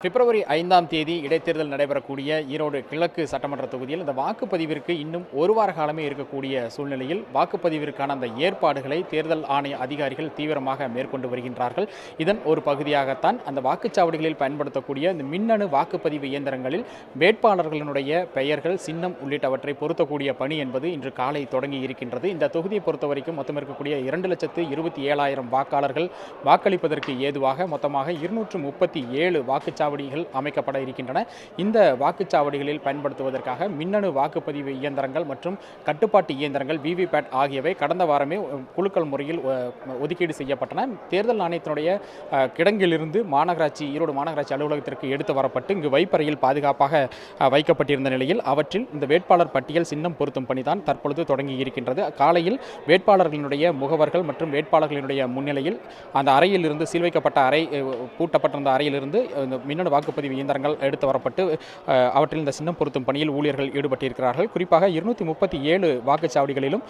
பிப்ரவரி 5ஆம் தேதி இடைத்தேர்தல் நடைபெறக்கூடிய ஈரோடு கிழக்கு சட்டமன்ற தொகுதியில் இந்த வாக்குப்பதிவிற்கு இன்னும் ஒரு வார காலமே இருக்கக்கூடிய சூழ்நிலையில் வாக்குப்பதிவிற்கான அந்த ஏற்பாடுகளை தேர்தல் ஆணைய அதிகாரிகள் தீவிரமாக மேற்கொண்டு வருகின்றார்கள். இதன் ஒரு பகுதியாகத்தான் அந்த வாக்குச்சாவடிகளில் பயன்படுத்தக்கூடிய இந்த மின்னணு வாக்குப்பதிவு இயந்திரங்களில் வேட்பாளர்களினுடைய பெயர்கள், சின்னம் உள்ளிட்டவற்றை பொருத்தக்கூடிய பணி என்பது இன்று காலை தொடங்கி இருக்கின்றது. இந்த தொகுதியை பொறுத்தவரைக்கும் மொத்தம் இருக்கக்கூடிய 2,27,000 வாக்காளர்கள் வாக்களிப்பதற்கு ஏதுவாக மொத்தமாக 237 வாக்குச்சாவடிகள் அமைக்கப்பட இருக்கின்றன. இந்த வாக்குச்சாவடிகளில் பயன்படுத்துவதற்காக மின்னணு வாக்குப்பதிவு இயந்திரங்கள் மற்றும் கட்டுப்பாட்டு இயந்திரங்கள் விவிபேட் ஆகியவை கடந்த வாரமே குலுக்கல் முறையில் ஒதுக்கீடு செய்யப்பட்டன. தேர்தல் ஆணையத்தினுடைய கிடங்கிலிருந்து ஈரோடு மாநகராட்சி அலுவலகத்திற்கு எடுத்து வரப்பட்டு இங்கு வைப்பறையில் பாதுகாப்பாக வைக்கப்பட்டிருந்த நிலையில் அவற்றில் இந்த வேட்பாளர் பட்டியல் சின்னம் பொருத்தும் பணிதான் தற்பொழுது தொடங்கி இருக்கின்றது. காலையில் வேட்பாளர்களினுடைய முகவர்கள் மற்றும் வேட்பாளர்களினுடைய முன்னிலையில் அந்த அறையில் இருந்து சீல் வைக்கப்பட்ட பூட்டப்பட்டிருந்த அறையிலிருந்து மின்னணு வாக்குப்பதிவு இயந்திரங்கள் எடுத்து வரப்பட்டு அவற்றில் இந்த சின்னம் பொருத்தும் பணியில் ஊழியர்கள் ஈடுபட்டிருக்கிறார்கள். குறிப்பாக 237 வாக்குச்சாவடிகளிலும்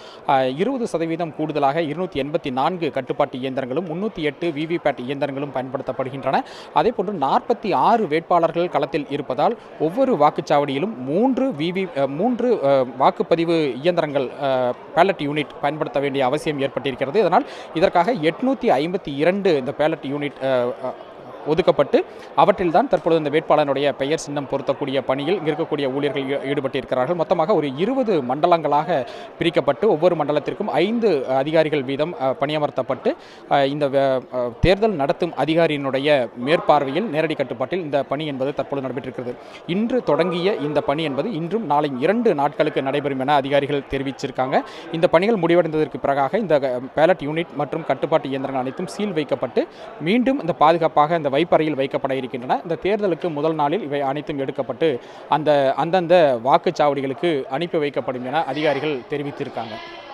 20% கூடுதலாக 284 கட்டுப்பாட்டு இயந்திரங்களும் 308 விவிபேட் இயந்திரங்களும் பயன்படுத்தப்படுகின்றன. அதேபோன்று 46 வேட்பாளர்கள் களத்தில் இருப்பதால் ஒவ்வொரு வாக்குச்சாவடியிலும் 3 வாக்குப்பதிவு இயந்திரங்கள் பேலட் யூனிட் பயன்படுத்த வேண்டிய அவசியம் ஏற்பட்டிருக்கிறது. இதனால் இதற்காக 852 இந்த பேலட் யூனிட் ஒதுக்கப்பட்டு அவற்றில் தான் தற்பொழுது இந்த வேட்பாளருடைய பெயர் சின்னம் பொருத்தக்கூடிய பணியில் இருக்கக்கூடிய ஊழியர்கள் ஈடுபட்டிருக்கிறார்கள். மொத்தமாக ஒரு 20 மண்டலங்களாக பிரிக்கப்பட்டு ஒவ்வொரு மண்டலத்திற்கும் 5 அதிகாரிகள் வீதம் பணியமர்த்தப்பட்டு இந்த தேர்தல் நடத்தும் அதிகாரியினுடைய மேற்பார்வையில் நேரடி கட்டுப்பாட்டில் இந்த பணி என்பது தற்பொழுது நடைபெற்றிருக்கிறது. இன்று தொடங்கிய இந்த பணி என்பது இன்றும் நாளை 2 நாட்களுக்கு நடைபெறும் என அதிகாரிகள் தெரிவிச்சிருக்காங்க. இந்த பணிகள் முடிவடைந்ததற்கு பிறகாக இந்த பேலட் யூனிட் மற்றும் கட்டுப்பாட்டு இயந்திரங்கள் அனைத்தும் சீல் வைக்கப்பட்டு மீண்டும் இந்த பாதுகாப்பாக இந்த வைப்பறையில் வைக்கப்பட இருக்கின்றன. இந்த தேர்தலுக்கு முதல் நாளில் இவை அனைத்தும் எடுக்கப்பட்டு அந்தந்த வாக்குச்சாவடிகளுக்கு அனுப்பி வைக்கப்படும் என அதிகாரிகள் தெரிவித்திருக்காங்க.